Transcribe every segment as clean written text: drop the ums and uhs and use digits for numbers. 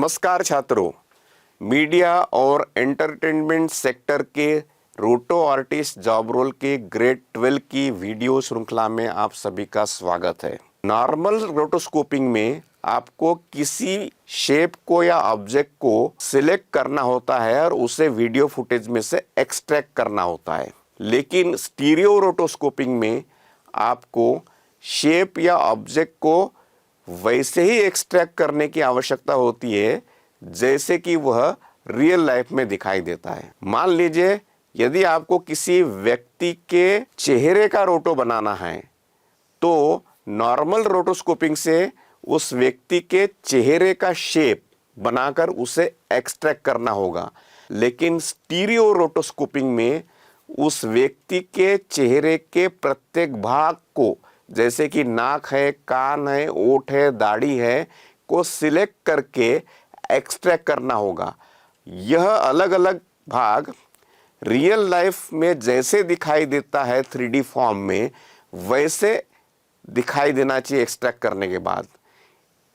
नमस्कार छात्रों, मीडिया और एंटरटेनमेंट सेक्टर के रोटो आर्टिस्ट जॉब रोल के ग्रेड 12 की वीडियो श्रृंखला में आप सभी का स्वागत है। नॉर्मल रोटोस्कोपिंग में आपको किसी शेप को या ऑब्जेक्ट को सिलेक्ट करना होता है और उसे वीडियो फुटेज में से एक्सट्रैक्ट करना होता है, लेकिन स्टीरियो रोटोस्कोपिंग में आपको शेप या ऑब्जेक्ट को वैसे ही एक्सट्रैक्ट करने की आवश्यकता होती है जैसे कि वह रियल लाइफ में दिखाई देता है। मान लीजिए यदि आपको किसी व्यक्ति के चेहरे का रोटो बनाना है तो नॉर्मल रोटोस्कोपिंग से उस व्यक्ति के चेहरे का शेप बनाकर उसे एक्सट्रैक्ट करना होगा, लेकिन स्टीरियो रोटोस्कोपिंग में उस व्यक्ति के चेहरे के प्रत्येक भाग को, जैसे कि नाक है, कान है, ओठ है, दाढ़ी है, को सिलेक्ट करके एक्सट्रैक्ट करना होगा। यह अलग अलग भाग रियल लाइफ में जैसे दिखाई देता है 3D फॉर्म में, वैसे दिखाई देना चाहिए एक्सट्रैक्ट करने के बाद।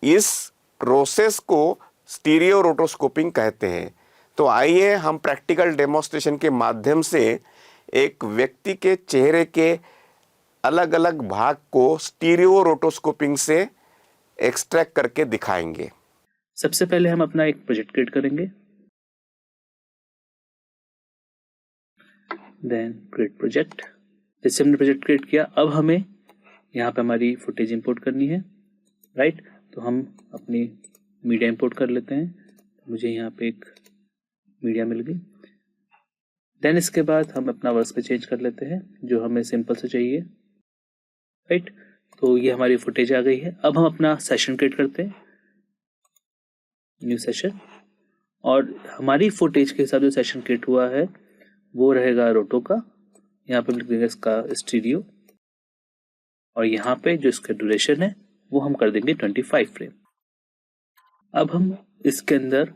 इस प्रोसेस को स्टीरियो रोटोस्कोपिंग कहते हैं। तो आइए हम प्रैक्टिकल डेमोन्स्ट्रेशन के माध्यम से एक व्यक्ति के चेहरे के अलग अलग भाग को स्टीरियो रोटोस्कोपिंग से एक्सट्रैक्ट करके दिखाएंगे। सबसे पहले हम अपना एक प्रोजेक्ट क्रिएट करेंगे, देन क्रिएट प्रोजेक्ट। जैसे हमने प्रोजेक्ट क्रिएट किया, अब हमें यहाँ पे हमारी फुटेज इंपोर्ट करनी है, राइट। तो हम अपनी मीडिया इंपोर्ट कर लेते हैं। मुझे यहाँ पे एक मीडिया मिल गई। देन इसके बाद हम अपना वर्स पे चेंज कर लेते हैं जो हमें सिंपल से चाहिए, राइट। तो ये हमारी फुटेज आ गई है। अब हम अपना सेशन क्रिएट करते हैं, न्यू सेशन, और हमारी फुटेज के हिसाब से सेशन क्रिएट हुआ है वो रहेगा रोटो का। यहाँ पे लिख देंगे इसका स्टीरियो, और यहाँ पे जो इसका ड्यूरेशन है वो हम कर देंगे 25 फ्रेम। अब हम इसके अंदर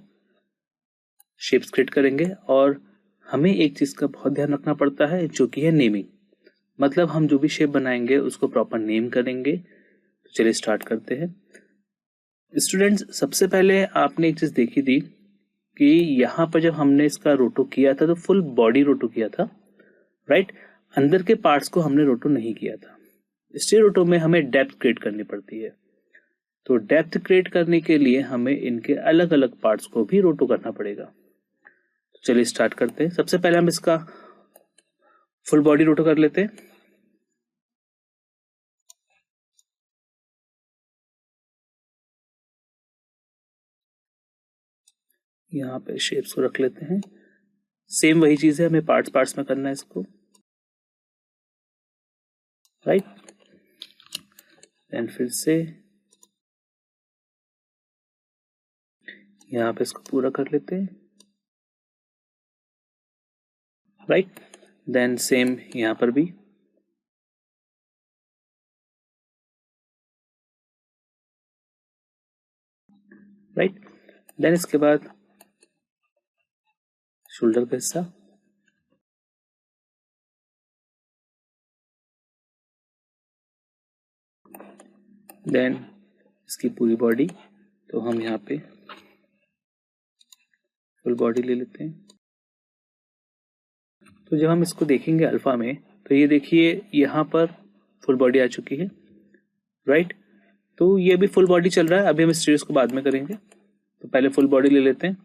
शेप्स क्रिएट करेंगे, और हमें एक चीज का बहुत ध्यान रखना पड़ता है जो कि है नेमिंग। मतलब हम जो भी शेप बनाएंगे उसको प्रॉपर नेम करेंगे। तो चलिए स्टार्ट करते हैं। स्टूडेंट्स, सबसे पहले आपने एक चीज देखी थी कि यहाँ पर जब हमने इसका रोटो किया था तो फुल बॉडी रोटो किया था, राइट। अंदर के पार्ट्स को हमने रोटो नहीं किया था। स्टीरियो रोटो में हमें डेप्थ क्रिएट करनी पड़ती है। तो डेप्थ क्रिएट करने के लिए हमें इनके अलग अलग पार्ट्स को भी रोटो करना पड़ेगा। तो चलिए स्टार्ट करते हैं। सबसे पहले हम इसका फुल बॉडी रोटो कर लेते हैं। यहाँ पे शेप्स को रख लेते हैं। सेम वही चीज है, हमें पार्ट्स पार्ट्स में करना है इसको, राइट। एंड फिर से यहाँ पे इसको पूरा कर लेते हैं, राइट। देन सेम यहाँ पर भी, राइट। देन इसके बाद शोल्डर का हिस्सा, देन इसकी पूरी बॉडी। तो हम यहाँ पे फुल बॉडी ले लेते हैं। तो जब हम इसको देखेंगे अल्फा में, तो ये देखिए यहाँ पर फुल बॉडी आ चुकी है, राइट। तो ये अभी फुल बॉडी चल रहा है, अभी हम स्टीरियोस को बाद में करेंगे। तो पहले फुल बॉडी ले लेते हैं।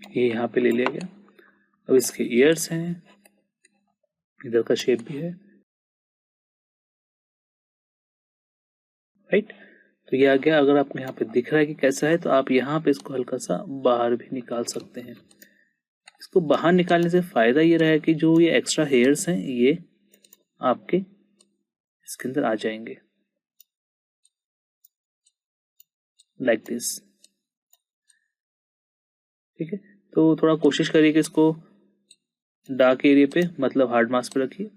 ये यहाँ पे ले लिया गया। अब इसके ईयर्स हैं, इधर का शेप भी है, राइट। तो ये आ गया। अगर आपको यहाँ पे दिख रहा है कि कैसा है, तो आप यहाँ पे इसको हल्का सा बाहर भी निकाल सकते हैं। इसको बाहर निकालने से फायदा ये रहा है कि जो ये एक्स्ट्रा हेयर्स हैं ये आपके इसके अंदर आ जाएंगे, लाइक दिस, ठीक है। तो थोड़ा कोशिश करिए कि इसको डार्क एरिया पे, मतलब हार्ड मास्क पे रखिए,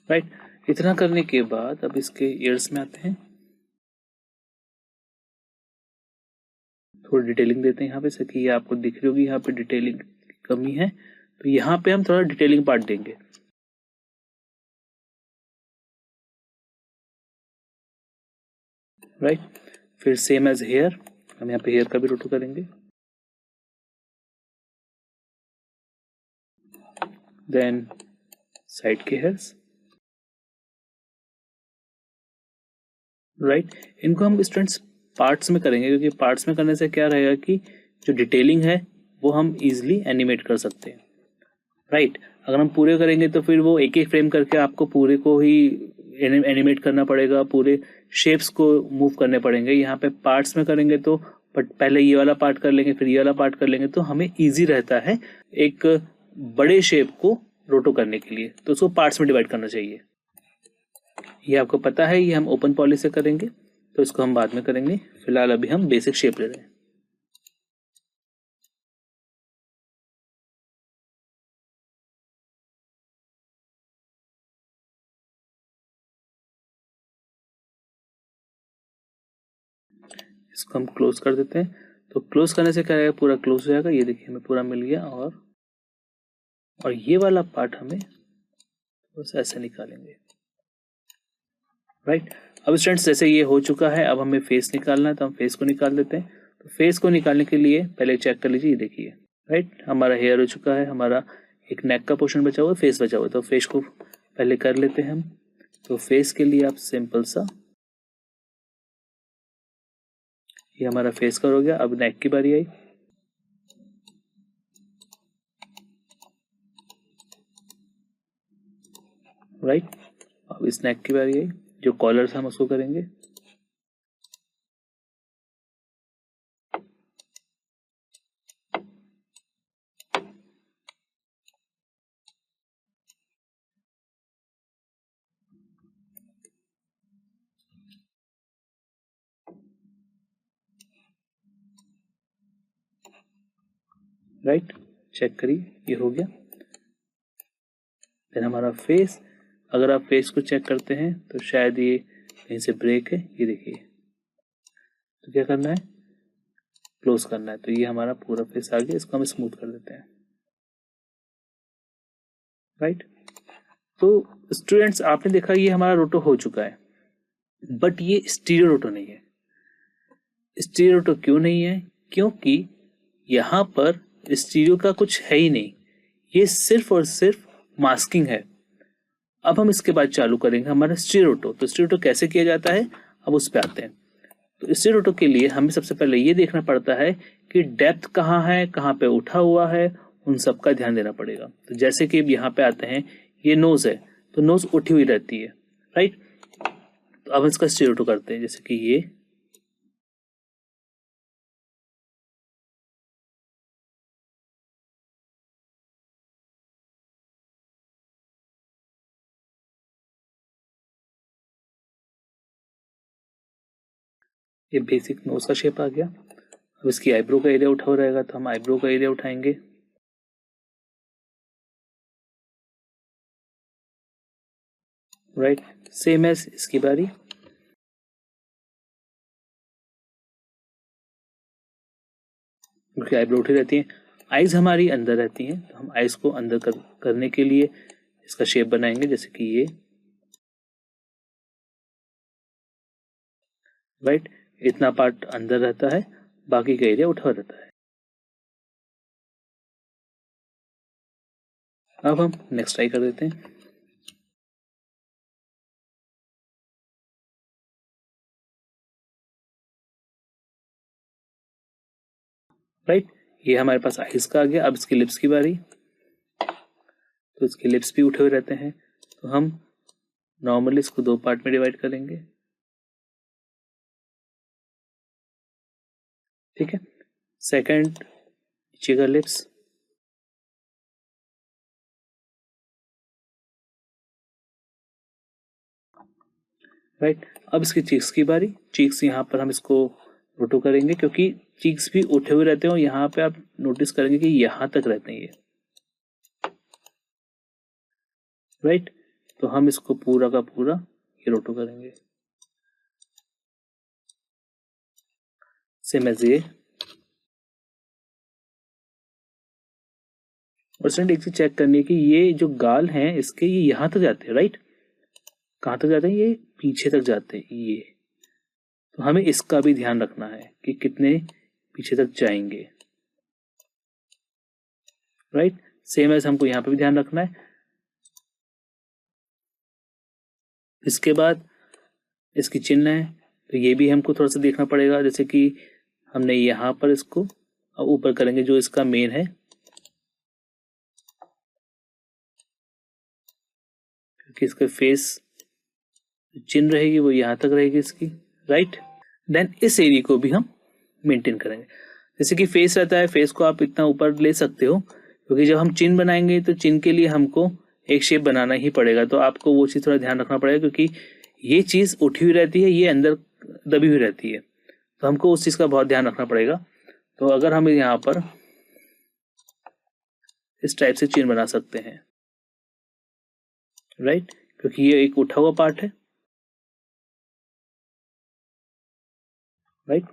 राइट। इतना करने के बाद अब इसके ईयर्स में आते हैं। थोड़ी डिटेलिंग देते हैं यहाँ पे, जैसे कि ये आपको दिख रही होगी यहाँ पे डिटेलिंग की कमी है, तो यहाँ पे हम थोड़ा डिटेलिंग पार्ट देंगे। राइट, फिर सेम एज हेयर, हम यहाँ पे हेयर का भी रोटो करेंगे। देन साइड के हेयर्स। राइट, इनको हम स्टूडेंट्स पार्ट्स में करेंगे, क्योंकि पार्ट्स में करने से क्या रहेगा कि जो डिटेलिंग है वो हम इजीली एनिमेट कर सकते हैं। राइट, अगर हम पूरे करेंगे तो फिर वो एक एक फ्रेम करके आपको पूरे को ही एनिमेट करना पड़ेगा, पूरे शेप्स को मूव करने पड़ेंगे। यहाँ पे पार्ट्स में करेंगे तो बट पहले ये वाला पार्ट कर लेंगे, फिर ये वाला पार्ट कर लेंगे, तो हमें इजी रहता है एक बड़े शेप को रोटो करने के लिए, तो उसको पार्ट्स में डिवाइड करना चाहिए। ये आपको पता है, ये हम ओपन पॉली से करेंगे, तो इसको हम बाद में करेंगे। फिलहाल अभी हम बेसिक शेप ले रहे हैं। इसको हम क्लोज कर देते हैं, तो क्लोज करने से क्या रहेगा, पूरा क्लोज हो जाएगा। ये देखिए हमें पूरा मिल गया, और ये वाला पार्ट हमें बस ऐसे निकालेंगे। राइट, अब स्टूडेंट्स जैसे ये हो चुका है, अब हमें फेस निकालना है, तो हम फेस को निकाल देते हैं। तो फेस को निकालने के लिए पहले चेक कर लीजिए, ये देखिए। राइट, हमारा हेयर हो चुका है, हमारा एक नेक का पोर्शन बचा हुआ है, फेस बचा हुआ है, तो फेस को पहले कर लेते हैं हम। तो फेस के लिए आप सिंपल सा, ये हमारा फेस का हो गया। अब नेक की बारी आई। राइट, अब इस नेक की बारी आई, जो कॉलर था हम उसको करेंगे। राइट, चेक करिए, ये हो गया। फिर हमारा फेस, अगर आप फेस को चेक करते हैं तो शायद ये कहीं से ब्रेक है, ये देखिए। तो क्या करना है, क्लोज करना है। तो ये हमारा पूरा फेस आ गया, इसको हम स्मूथ कर देते हैं। राइट, तो स्टूडेंट्स आपने देखा ये हमारा रोटो हो चुका है, बट ये स्टीरियो रोटो नहीं है। स्टीरियो रोटो क्यों नहीं है, क्योंकि यहाँ पर स्टीरियो का कुछ है ही नहीं, ये सिर्फ और सिर्फ मास्किंग है। अब हम इसके बाद चालू करेंगे हमारा स्टीरियो रोटो। तो स्टीरियो रोटो कैसे किया जाता है, अब उस पर आते हैं। तो स्टीरियो रोटो के लिए हमें सबसे पहले ये देखना पड़ता है कि डेप्थ कहाँ है, कहाँ पे उठा हुआ है, उन सब का ध्यान देना पड़ेगा। तो जैसे कि यहाँ पे आते हैं, ये नोज है, तो नोज उठी हुई रहती है। राइट, तो अब इसका स्टीरियो रोटो करते हैं, जैसे कि ये बेसिक नोज का शेप आ गया। अब इसकी आईब्रो का एरिया उठा हुआ रहेगा, तो हम आईब्रो का एरिया उठाएंगे। राइट, सेम एज इसकी बारी। क्योंकि आईब्रो उठी रहती है, आईज हमारी अंदर रहती हैं, तो हम आईज को अंदर करने के लिए इसका शेप बनाएंगे, जैसे कि ये। राइट, इतना पार्ट अंदर रहता है, बाकी का एरिया उठा रहता है। अब हम नेक्स्ट ट्राई कर देते हैं। राइट, ये हमारे पास आइज का आ गया। अब इसकी लिप्स की बारी। तो इसके लिप्स भी उठे हुए रहते हैं, तो हम नॉर्मली इसको दो पार्ट में डिवाइड करेंगे। ठीक है, सेकंड नीचे का लिप्स। राइट, अब इसकी चीक्स की बारी। चीक्स यहाँ पर हम इसको रोटो करेंगे, क्योंकि चीक्स भी उठे हुए रहते हैं, और यहाँ पे आप नोटिस करेंगे कि यहाँ तक रहते हैं ये। राइट, तो हम इसको पूरा का पूरा ये रोटो करेंगे, सेम एज ये। और स्टूडेंट एक चीज चेक करनी है कि ये जो गाल हैं इसके ये यहाँ तक जाते हैं, राइट? कहाँ तक जाते हैं? ये पीछे तक जाते हैं ये। तो हमें इसका भी ध्यान रखना है कि कितने पीछे तक जाएंगे, राइट? सेम एज हमको यहाँ पे भी ध्यान रखना है। इसके बाद इसकी चिन्ह है, तो ये भी हमको थोड़ा सा देखना पड़ेगा। जैसे कि हमने यहाँ पर इसको अब ऊपर करेंगे, जो इसका मेन है, क्योंकि इसका फेस चिन्ह रहेगी वो यहाँ तक रहेगी इसकी, राइट? देन इस एरिया को भी हम मेंटेन करेंगे। जैसे कि फेस रहता है, फेस को आप इतना ऊपर ले सकते हो, क्योंकि जब हम चिन्ह बनाएंगे तो चिन्ह के लिए हमको एक शेप बनाना ही पड़ेगा। तो आपको वो चीज़ थोड़ा ध्यान रखना पड़ेगा, क्योंकि ये चीज़ उठी हुई रहती है, ये अंदर दबी हुई रहती है, तो हमको उस चीज़ का बहुत ध्यान रखना पड़ेगा। तो अगर हम यहाँ पर इस टाइप से चिन्ह बना सकते हैं, राइट? क्योंकि ये एक उठा हुआ पार्ट है, राइट?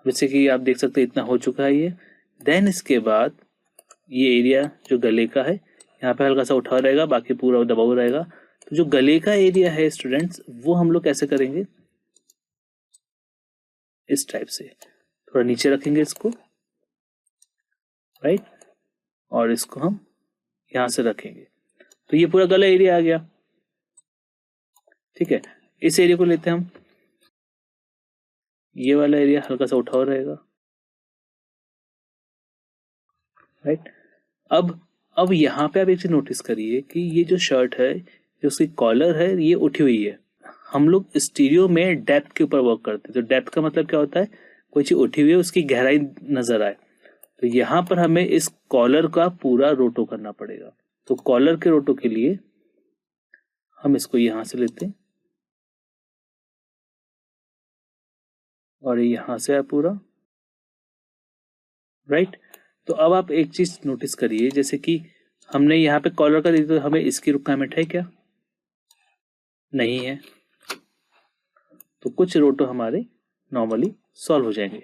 जैसे कि आप देख सकते हैं इतना हो चुका है ये। देन इसके बाद ये एरिया जो गले का है, यहाँ पे हल्का सा उठा रहेगा, बाकी पूरा दबा हुआ रहेगा। तो जो गले का एरिया है स्टूडेंट्स, वो हम लोग कैसे करेंगे? इस टाइप से थोड़ा नीचे रखेंगे इसको, राइट? और इसको हम यहां से रखेंगे, तो ये पूरा गला एरिया आ गया। ठीक है, इस एरिया को लेते हैं हम, ये वाला एरिया हल्का सा उठा हुआ रहेगा, राइट? अब यहाँ पे आप एक चीज नोटिस करिए कि ये जो शर्ट है, जो उसकी कॉलर है, ये उठी हुई है। हम लोग स्टीरियो में डेप्थ के ऊपर वर्क करते हैं। तो डेप्थ का मतलब क्या होता है? कोई चीज उठी हुई है, उसकी गहराई नजर आए। तो यहाँ पर हमें इस कॉलर का पूरा रोटो करना पड़ेगा। तो कॉलर के रोटो के लिए हम इसको यहां से लेते हैं और यहां से है पूरा, राइट? तो अब आप एक चीज नोटिस करिए, जैसे कि हमने यहाँ पे कॉलर का दिया, तो हमें इसकी रिक्वायरमेंट है क्या? नहीं है। तो कुछ रोटो हमारे नॉर्मली सॉल्व हो जाएंगे,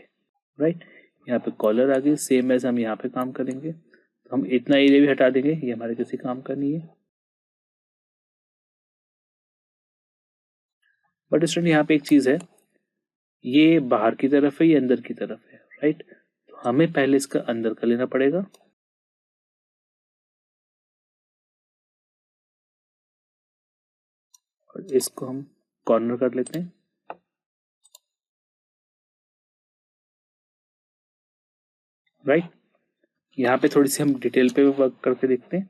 राइट? यहाँ पे कॉलर आ गई, सेम एज हम यहाँ पे काम करेंगे। तो हम इतना एरिया भी हटा देंगे, ये हमारे किसी काम का नहीं है। बट स्टूडेंट यहाँ पे एक चीज है, ये बाहर की तरफ है, ये अंदर की तरफ है, राइट? तो हमें पहले इसका अंदर का लेना पड़ेगा, और इसको हम कॉर्नर कर लेते हैं, राइट? यहाँ पे थोड़ी सी हम डिटेल पे वर्क करके देखते हैं।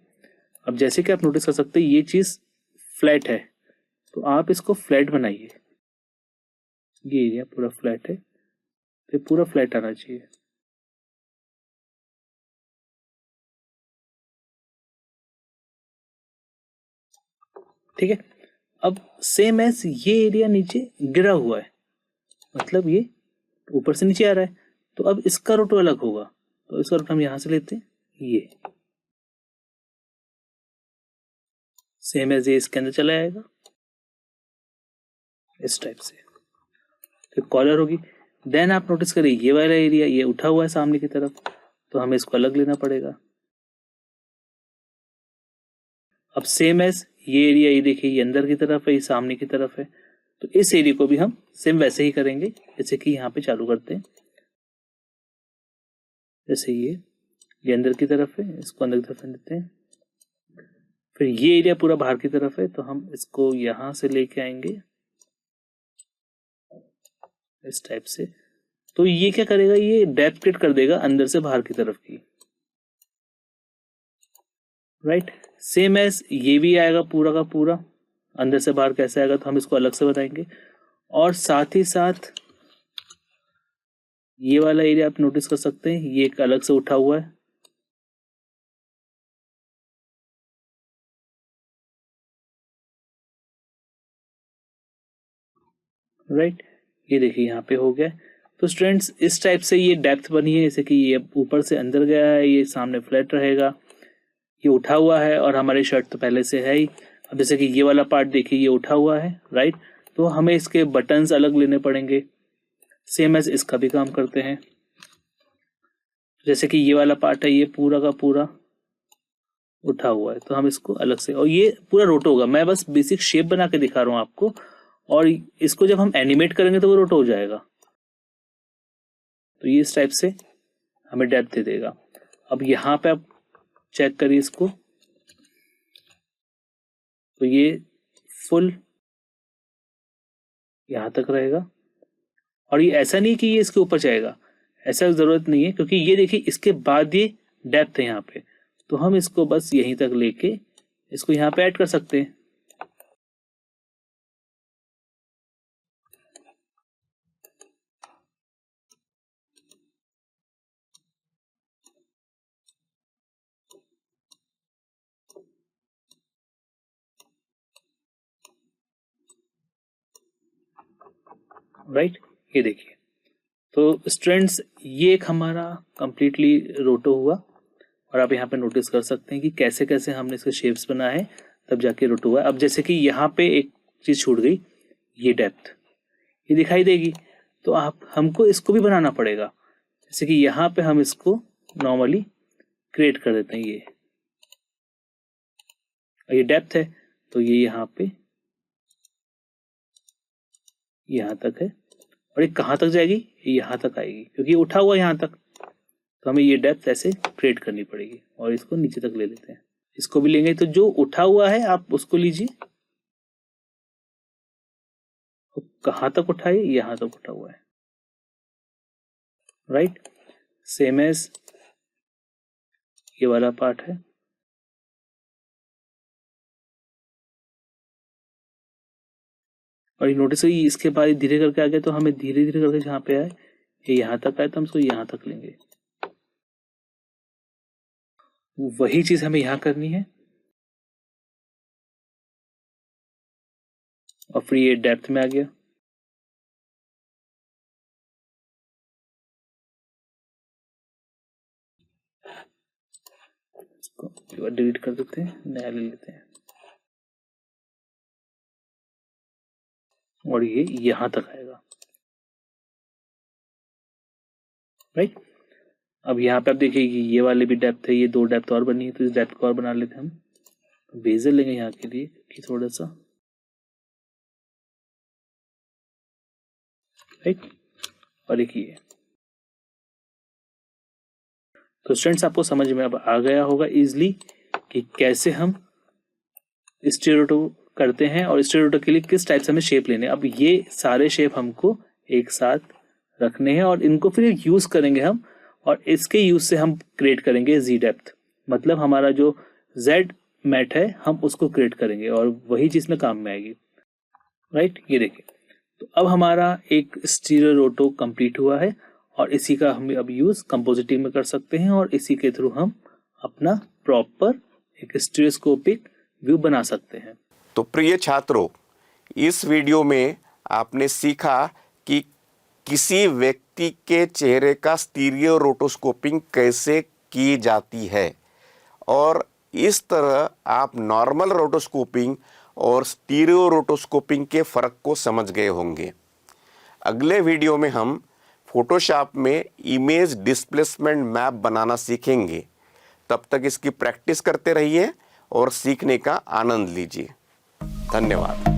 अब जैसे कि आप नोटिस कर सकते हैं, ये चीज फ्लैट है, तो आप इसको फ्लैट बनाइए। ये एरिया पूरा फ्लैट है, तो पूरा फ्लैट आना चाहिए। ठीक है, अब सेम एज ये एरिया नीचे गिरा हुआ है, मतलब ये ऊपर से नीचे आ रहा है, तो अब इसका रोटो अलग होगा। तो इसका रोटो हम यहां से लेते हैं, ये सेम एज ये इसके अंदर चला जाएगा इस टाइप से, फिर कॉलर होगी। देन आप नोटिस करिए, ये वाला एरिया ये उठा हुआ है सामने की तरफ, तो हमें इसको अलग लेना पड़ेगा। अब सेम एज ये एरिया, ये देखिए, ये अंदर की तरफ है, ये सामने की तरफ है, तो इस एरिया को भी हम सेम वैसे ही करेंगे जैसे कि यहाँ पे चालू करते हैं। जैसे ये अंदर की तरफ है, इसको अंदर की तरफ देते हैं। फिर ये एरिया पूरा बाहर की तरफ है, तो हम इसको यहां से लेके आएंगे इस टाइप से। तो ये क्या करेगा? ये डेप्थ क्रिएट कर देगा अंदर से बाहर की तरफ की, राइट? सेम एज ये भी आएगा पूरा का पूरा, अंदर से बाहर कैसे आएगा तो हम इसको अलग से बताएंगे। और साथ ही साथ ये वाला एरिया आप नोटिस कर सकते हैं, ये एक अलग से उठा हुआ है, राइट? ये देखिए यहाँ पे हो गया। तो स्टूडेंट्स इस टाइप से ये डेप्थ बनी है, जैसे कि ये ऊपर से अंदर गया है, ये सामने फ्लैट रहेगा, ये उठा हुआ है, और हमारी शर्ट तो पहले से है ही। अब जैसे कि ये वाला पार्ट देखिए, ये उठा हुआ है, राइट? तो हमें इसके बटन्स अलग लेने पड़ेंगे। सेम एज इसका भी काम करते हैं। जैसे कि ये वाला पार्ट है, ये पूरा का पूरा उठा हुआ है, तो हम इसको अलग से, और ये पूरा रोटो होगा। मैं बस बेसिक शेप बना के दिखा रहा हूँ आपको, और इसको जब हम एनिमेट करेंगे तो वो रोटो हो जाएगा। तो ये इस टाइप से हमें डेप्थ दे देगा। अब यहाँ पे आप चेक करिए इसको, तो ये फुल यहाँ तक रहेगा, और ये ऐसा नहीं कि ये इसके ऊपर जाएगा, ऐसा जरूरत नहीं है, क्योंकि ये देखिए इसके बाद ये डेप्थ है यहाँ पे, तो हम इसको बस यहीं तक लेके इसको यहाँ पे ऐड कर सकते हैं। राइट, ये देखिए। तो स्टूडेंट्स, ये एक हमारा कंप्लीटली रोटो हुआ, और आप यहाँ पे नोटिस कर सकते हैं कि कैसे कैसे हमने इसके शेप्स बनाए हैं, तब जाके रोटो हुआ। अब जैसे कि यहाँ पे एक चीज छूट गई, ये डेप्थ ये दिखाई देगी, तो आप हमको इसको भी बनाना पड़ेगा। जैसे कि यहाँ पे हम इसको नॉर्मली क्रिएट कर देते हैं, ये डेप्थ है, तो ये यहाँ पे यहाँ तक है, और ये कहाँ तक जाएगी, ये यहाँ तक आएगी, क्योंकि ये उठा हुआ यहाँ तक, तो हमें ये डेप्थ ऐसे क्रिएट करनी पड़ेगी। और इसको नीचे तक ले लेते हैं, इसको भी लेंगे, तो जो उठा हुआ है आप उसको लीजिए, कहाँ तक उठा है, यहाँ तक उठा हुआ है। राइट, सेम एज ये वाला पार्ट है, और ये नोटिस करिए इसके बाद धीरे करके आ गया, तो हमें धीरे धीरे करके जहाँ पे आए, ये यहाँ तक आए, तो हम इसको यहाँ तक लेंगे। वही चीज हमें यहाँ करनी है, और फिर ये डेप्थ में आ गया। इसको डिलीट कर देते हैं, नया ले लेते हैं, और ये यहां तक आएगा। राइट, अब यहाँ पे आप देखिए कि ये वाले भी डेप्थ है, ये दो डेप्थ और बनी है, तो इस डेप्थ को और बना लेते हैं हम। बेजल लेंगे यहाँ के लिए कि थोड़ा सा, राइट, और एक ये। तो स्टूडेंट्स, आपको समझ में अब आ गया होगा इजिली कि कैसे हम स्टीरियोटो करते हैं, और स्टीरियोटो के लिए किस टाइप से हमें शेप लेने हैं। अब ये सारे शेप हमको एक साथ रखने हैं, और इनको फिर यूज करेंगे हम, और इसके यूज से हम क्रिएट करेंगे जी डेप्थ, मतलब हमारा जो जेड मैट है हम उसको क्रिएट करेंगे, और वही चीज में काम में आएगी। राइट, ये देखिए, तो अब हमारा एक स्टीरियोटो कंप्लीट हुआ है, और इसी का हम अब यूज कंपोजिटिंग में कर सकते हैं, और इसी के थ्रू हम अपना प्रॉपर एक स्टीरियोस्कोपिक व्यू बना सकते हैं। तो प्रिय छात्रों, इस वीडियो में आपने सीखा कि किसी व्यक्ति के चेहरे का स्टीरियो रोटोस्कोपिंग कैसे की जाती है, और इस तरह आप नॉर्मल रोटोस्कोपिंग और स्टीरियो रोटोस्कोपिंग के फ़र्क को समझ गए होंगे। अगले वीडियो में हम फोटोशॉप में इमेज डिस्प्लेसमेंट मैप बनाना सीखेंगे। तब तक इसकी प्रैक्टिस करते रहिए और सीखने का आनंद लीजिए। धन्यवाद।